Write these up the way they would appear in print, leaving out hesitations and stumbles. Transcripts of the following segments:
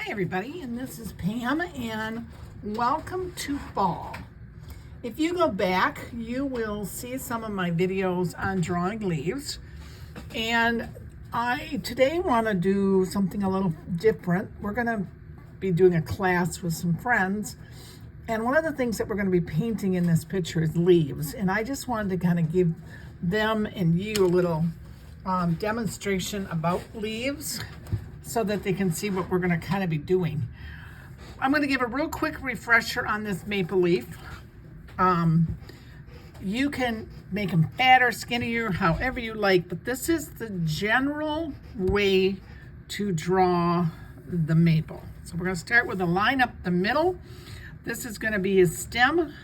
Hi everybody, and this is Pam, and welcome to fall. If you go back, you will see some of my videos on drawing leaves, and I today want to do something a little different. We're going to be doing a class with some friends, and one of the things that we're going to be painting in this picture is leaves, and I just wanted to kind of give them and you a little demonstration about leaves so that they can see what we're going to kind of be doing. I'm going to give a real quick refresher on this maple leaf. You can make them fatter, skinnier, however you like, but this is the general way to draw the maple. So we're going to start with a line up the middle. This is going to be his stem,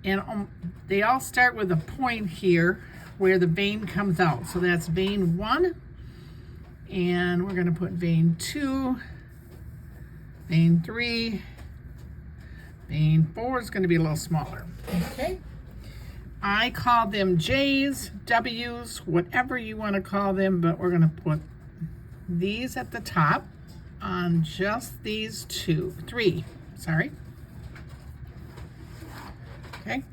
and they all start with a point here where the vein comes out. So that's vein 1. And we're going to put vein 2, vein 3, vein 4 is going to be a little smaller. Okay. I call them J's, W's, whatever you want to call them, but we're going to put these at the top on just these three. Okay.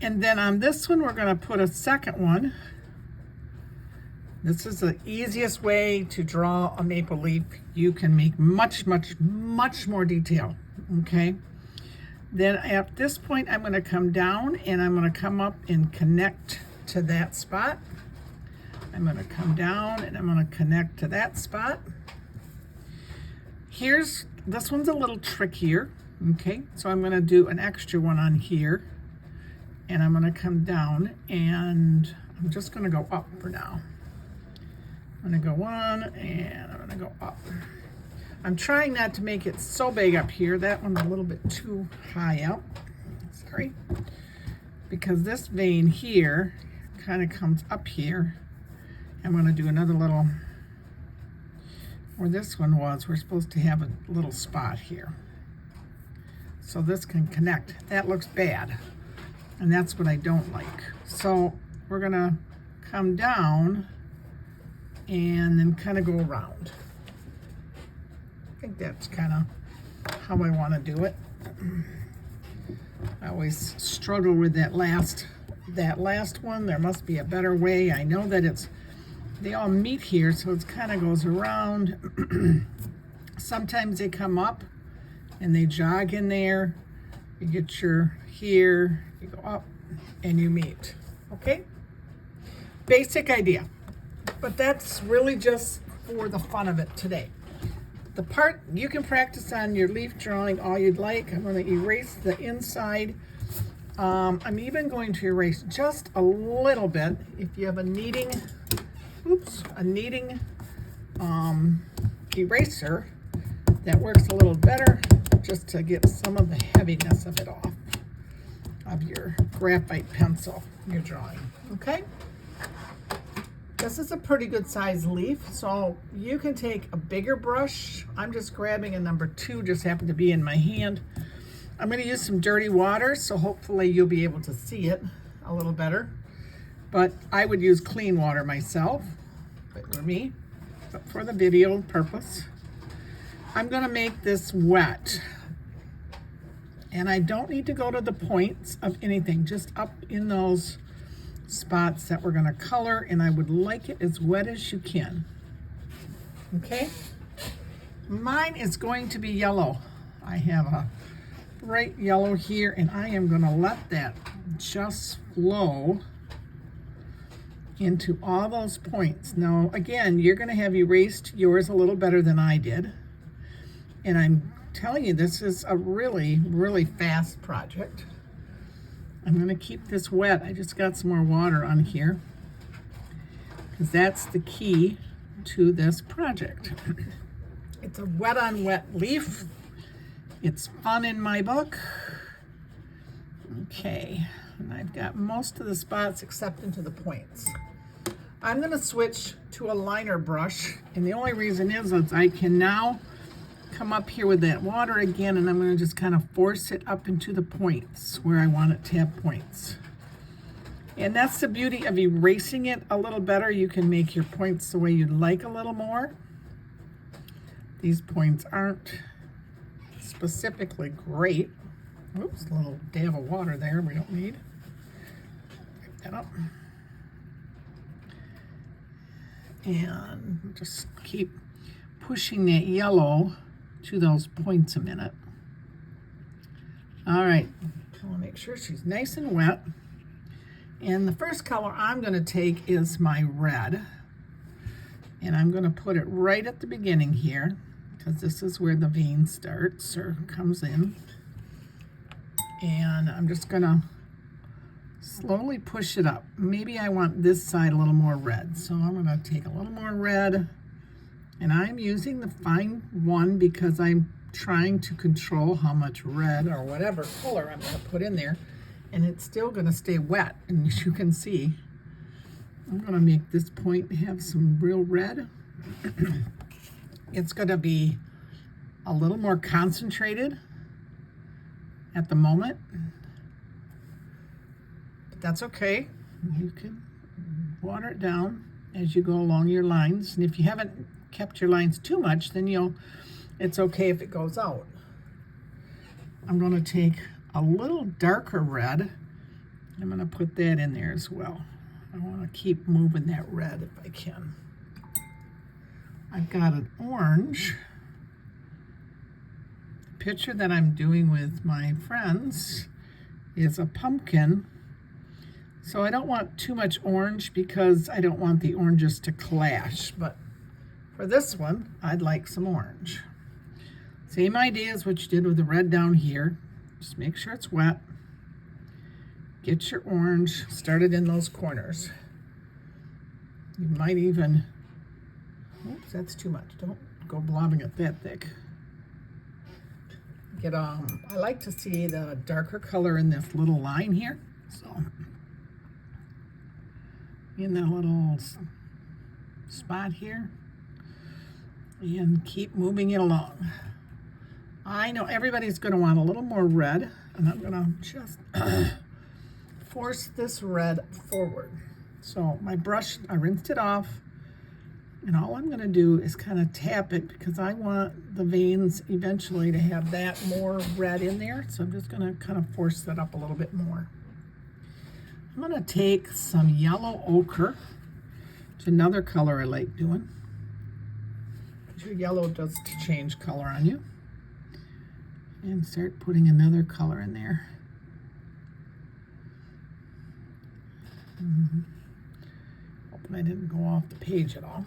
And then on this one, we're going to put a second one. This is the easiest way to draw a maple leaf. You can make much more detail, okay? Then at this point, I'm gonna come down and I'm gonna come up and connect to that spot. I'm gonna come down and I'm gonna connect to that spot. This one's a little trickier, okay? So I'm gonna do an extra one on here, and I'm gonna come down and I'm just gonna go up for now. I'm gonna go on and I'm gonna go up. I'm trying not to make it so big up here. That one's a little bit too high up. Sorry. Because this vein here kind of comes up here. I'm gonna do another little, where this one was, we're supposed to have a little spot here. So this can connect. That looks bad. And that's what I don't like. So we're gonna come down and then kind of go around. I think that's kind of how I want to do it. I always struggle with that last one. There must be a better way. I know that they all meet here, so it kind of goes around. Sometimes they come up and they jog in there. You get your here, you go up and you meet. Okay? Basic idea. But that's really just for the fun of it today. The part you can practice on your leaf drawing all you'd like. I'm going to erase the inside. I'm even going to erase just a little bit. If you have a kneading eraser, that works a little better, just to get some of the heaviness of it off of your graphite pencil you're drawing. Okay? This is a pretty good size leaf, so you can take a bigger brush. I'm just grabbing a number 2, just happened to be in my hand. I'm going to use some dirty water, so hopefully you'll be able to see it a little better. But I would use clean water myself, but for the video purpose. I'm going to make this wet. And I don't need to go to the points of anything, just up in those spots that we're going to color, and I would like it as wet as you can. Okay, mine is going to be yellow. I have a bright yellow here, and I am going to let that just flow into all those points. Now again, you're going to have erased yours a little better than I did, and I'm telling you, this is a really fast project. I'm going to keep this wet. I just got some more water on here because that's the key to this project. It's a wet on wet leaf. It's fun in my book. Okay, and I've got most of the spots except into the points. I'm going to switch to a liner brush, and the only reason is I can now come up here with that water again, and I'm going to just kind of force it up into the points where I want it to have points. And that's the beauty of erasing it a little better. You can make your points the way you'd like a little more. These points aren't specifically great. Oops, a little dab of water there we don't need. Pick that up. And just keep pushing that yellow to those points a minute. All right, I want to make sure she's nice and wet. And the first color I'm going to take is my red. And I'm going to put it right at the beginning here, because this is where the vein starts or comes in. And I'm just going to slowly push it up. Maybe I want this side a little more red. So I'm going to take a little more red. And I'm using the fine one because I'm trying to control how much red or whatever color I'm going to put in there. And it's still going to stay wet. And as you can see, I'm going to make this point have some real red. It's going to be a little more concentrated at the moment. But that's okay. You can water it down as you go along your lines. And if you haven't kept your lines too much, then it's okay if it goes out. I'm going to take a little darker red. I'm going to put that in there as well. I want to keep moving that red if I can. I've got an orange. The picture that I'm doing with my friends is a pumpkin. So I don't want too much orange because I don't want the oranges to clash. But for this one, I'd like some orange. Same idea as what you did with the red down here. Just make sure it's wet. Get your orange started in those corners. You might even, oops, that's too much. Don't go blobbing it that thick. I like to see the darker color in this little line here. So, in that little spot here. And keep moving it along. I know everybody's going to want a little more red, and I'm going to just force this red forward. So my brush, I rinsed it off, and all I'm going to do is kind of tap it because I want the veins eventually to have that more red in there. So I'm just going to kind of force that up a little bit more. I'm going to take some yellow ochre. It's another color I like doing. Your yellow does change color on you. And start putting another color in there. Hoping I didn't go off the page at all.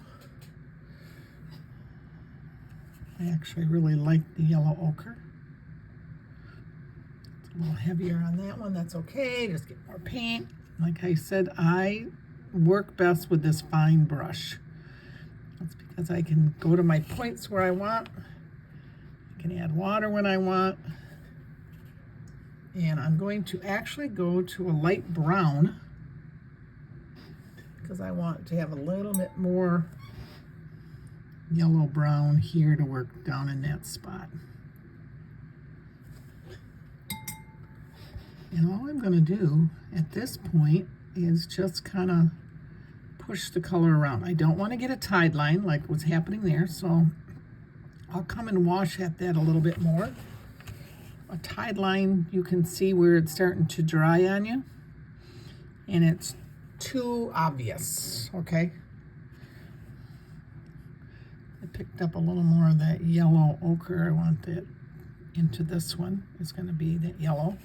I actually really like the yellow ochre. It's a little heavier on that one. That's okay. Just get more paint. Like I said, I work best with this fine brush. That's because I can go to my points where I want. I can add water when I want. And I'm going to actually go to a light brown because I want to have a little bit more yellow brown here to work down in that spot. And all I'm going to do at this point is just kind of push the color around. I don't want to get a tide line like what's happening there, so I'll come and wash at that a little bit more. A tide line, you can see where it's starting to dry on you, and it's too obvious, okay? I picked up a little more of that yellow ochre. I want that into this one. It's going to be that yellow.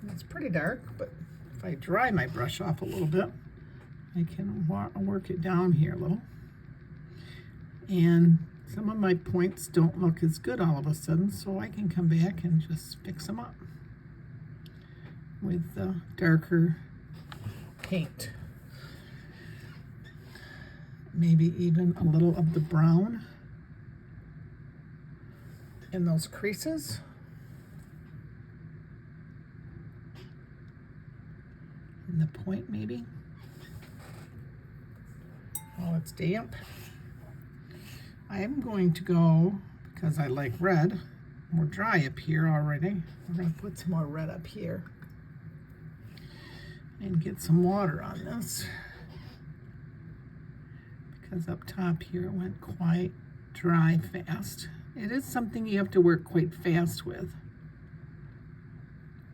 It's pretty dark, but if I dry my brush off a little bit, I can work it down here a little. And some of my points don't look as good all of a sudden, so I can come back and just fix them up with the darker paint. Maybe even a little of the brown in those creases. In the point maybe. While it's damp. I am going to go, because I like red, we're dry up here already. We're going to put some more red up here and get some water on this, because up top here it went quite dry fast. It is something you have to work quite fast with.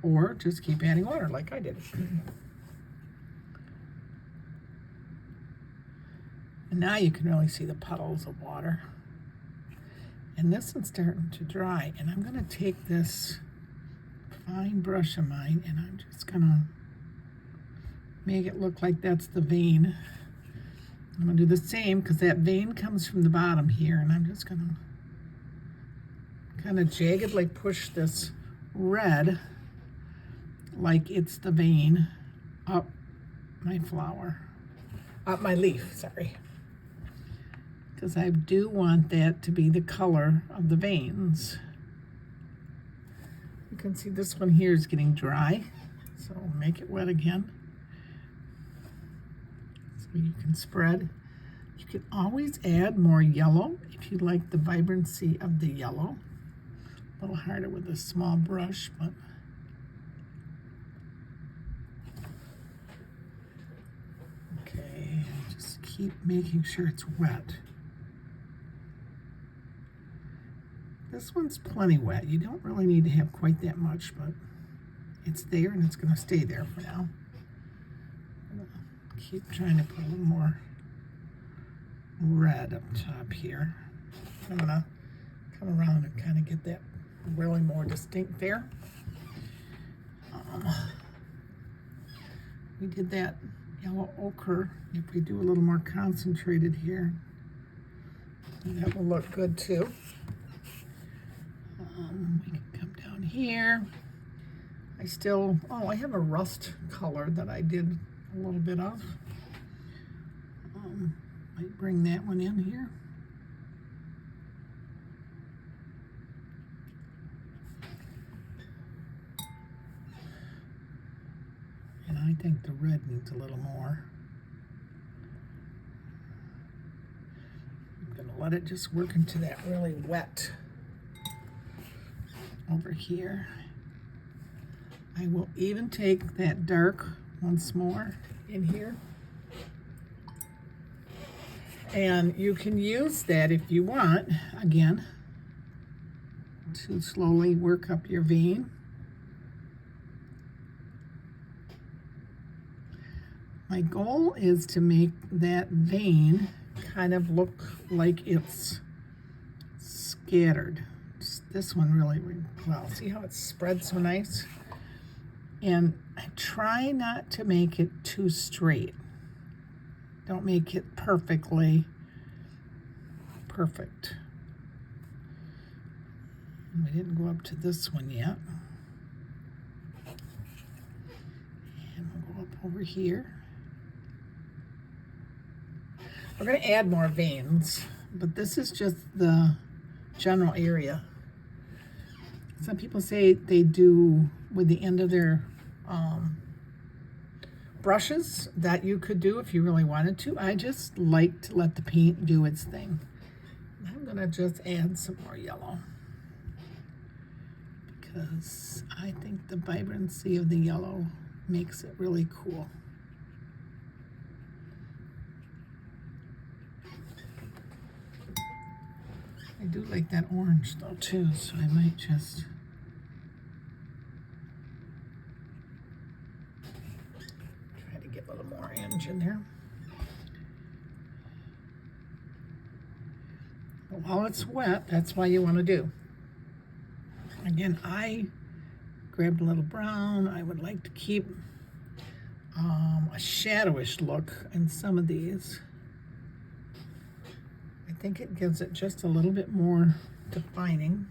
Or just keep adding water like I did. And now you can really see the puddles of water. And this one's starting to dry. And I'm going to take this fine brush of mine and I'm just going to make it look like that's the vein. I'm going to do the same because that vein comes from the bottom here. And I'm just going to kind of jaggedly push this red like it's the vein up my flower. Up my leaf, sorry. Because I do want that to be the color of the veins. You can see this one here is getting dry, so I'll make it wet again. So you can spread. You can always add more yellow if you like the vibrancy of the yellow. A little harder with a small brush, but okay, just keep making sure it's wet. This one's plenty wet. You don't really need to have quite that much, but it's there and it's going to stay there for now. Keep trying to put a little more red up top here. I'm going to come around and kind of get that really more distinct there. We did that yellow ochre. If we do a little more concentrated here, that will look good too. We can come down here. I have a rust color that I did a little bit of. Might bring that one in here. And I think the red needs a little more. I'm gonna let it just work into that really wet over here. I will even take that dark once more in here. And you can use that if you want, again, to slowly work up your vein. My goal is to make that vein kind of look like it's scattered. This one really well. See how it's spread so nice? And I try not to make it too straight. Don't make it perfectly perfect. And we didn't go up to this one yet. And we'll go up over here. We're going to add more veins, but this is just the general area. Some people say they do with the end of their brushes, that you could do if you really wanted to. I just like to let the paint do its thing. I'm gonna just add some more yellow because I think the vibrancy of the yellow makes it really cool. I do like that orange though too, so I might just try to get a little more orange in there. But while it's wet, that's why you want to do. Again, I grabbed a little brown. I would like to keep a shadowish look in some of these. I think it gives it just a little bit more defining.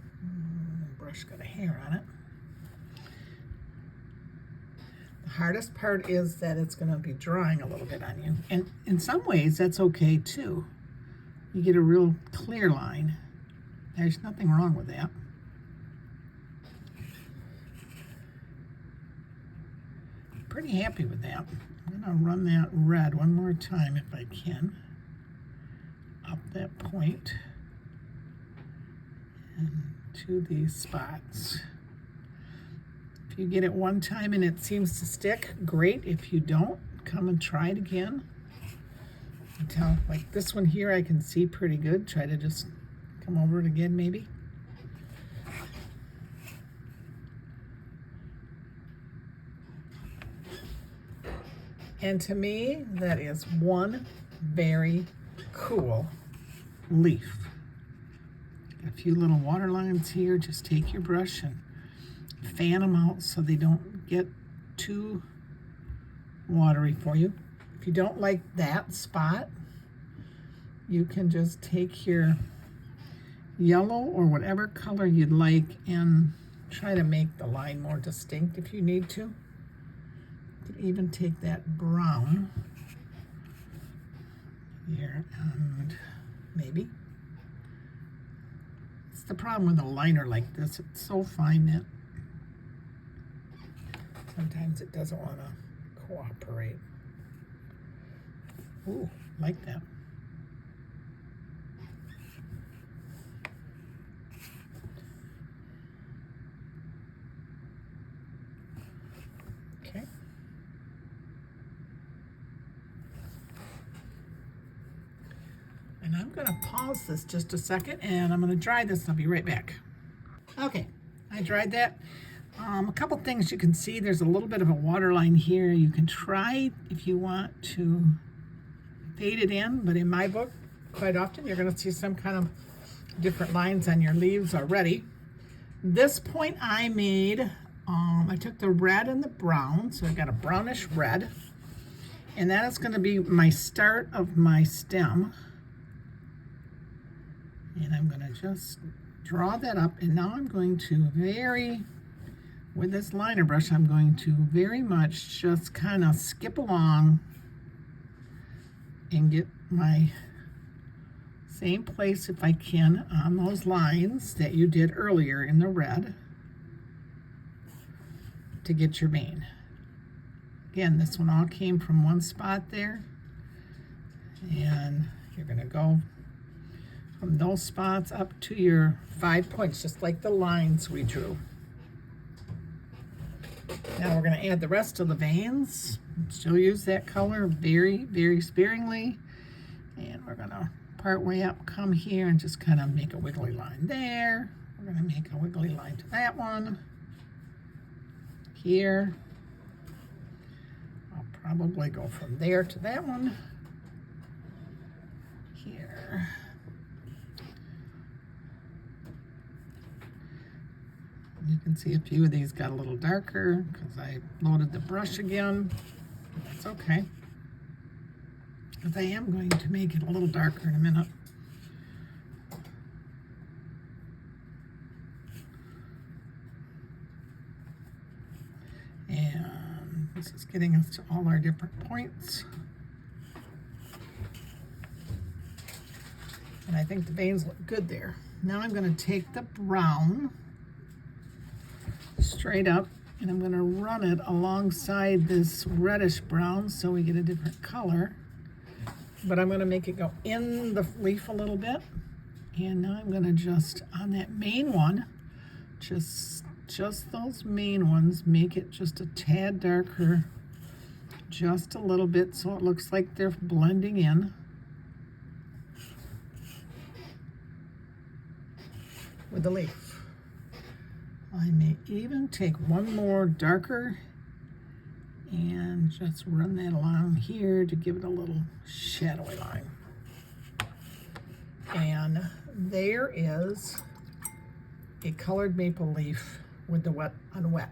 The brush got a hair on it. The hardest part is that it's going to be drying a little bit on you. And in some ways, that's okay too. You get a real clear line. There's nothing wrong with that. I'm pretty happy with that. I'm going to run that red one more time if I can. Up that point and to these spots. If you get it one time and it seems to stick, great. If you don't, come and try it again. Until, like this one here, I can see pretty good. Try to just come over it again maybe. And to me, that is one very cool leaf. A few little water lines here. Just take your brush and fan them out so they don't get too watery for you. If you don't like that spot, you can just take your yellow or whatever color you'd like and try to make the line more distinct if you need to. You could even take that brown here and maybe. It's the problem with a liner like this. It's so fine that sometimes it doesn't want to cooperate. Ooh, like that. Okay. And I'm going to pause this just a second, and I'm going to dry this, and I'll be right back. Okay, I dried that. A couple things you can see. There's a little bit of a water line here. You can try, if you want, to fade it in, but in my book, quite often, you're going to see some kind of different lines on your leaves already. This point I made, I took the red and the brown, so I got a brownish red, and that is going to be my start of my stem. And I'm going to just draw that up, and now I'm going to with this liner brush, I'm going to very much just kind of skip along and get my same place, if I can, on those lines that you did earlier in the red to get your vein. Again, this one all came from one spot there, and you're going to go from those spots up to your 5 points, just like the lines we drew. Now we're going to add the rest of the veins. Still use that color very, very sparingly. And we're going to part way up, come here, and just kind of make a wiggly line there. We're going to make a wiggly line to that one. Here. I'll probably go from there to that one. Here. You can see a few of these got a little darker because I loaded the brush again. That's okay, because I am going to make it a little darker in a minute. And this is getting us to all our different points. And I think the veins look good there. Now I'm going to take the brown straight up, and I'm going to run it alongside this reddish brown so we get a different color. But I'm going to make it go in the leaf a little bit. And now I'm going to just, on that main one, just those main ones, make it just a tad darker, just a little bit, so it looks like they're blending in with the leaf. I may even take one more darker and just run that along here to give it a little shadowy line. And there is a colored maple leaf with the wet on wet.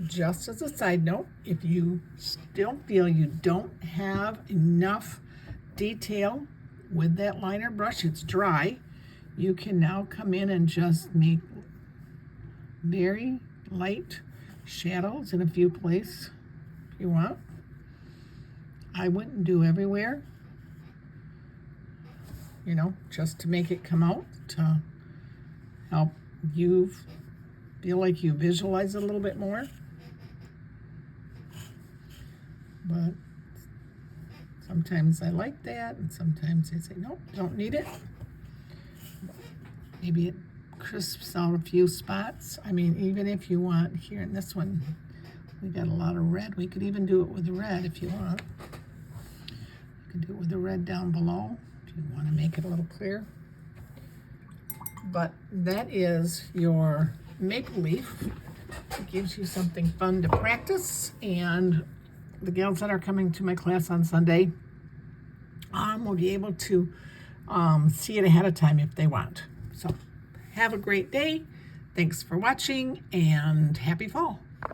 Just as a side note, if you still feel you don't have enough detail with that liner brush, it's dry, you can now come in and just make very light shadows in a few places if you want. I wouldn't do everywhere, you know, just to make it come out, to help you feel like you visualize it a little bit more. But sometimes I like that, and sometimes I say, nope, don't need it. Maybe it crisps out a few spots. I mean, even if you want, here in this one, we got a lot of red. We could even do it with the red if you want. You can do it with the red down below if you want to make it a little clear. But that is your maple leaf. It gives you something fun to practice, and the gals that are coming to my class on Sunday will be able to see it ahead of time if they want. So have a great day. Thanks for watching and happy fall.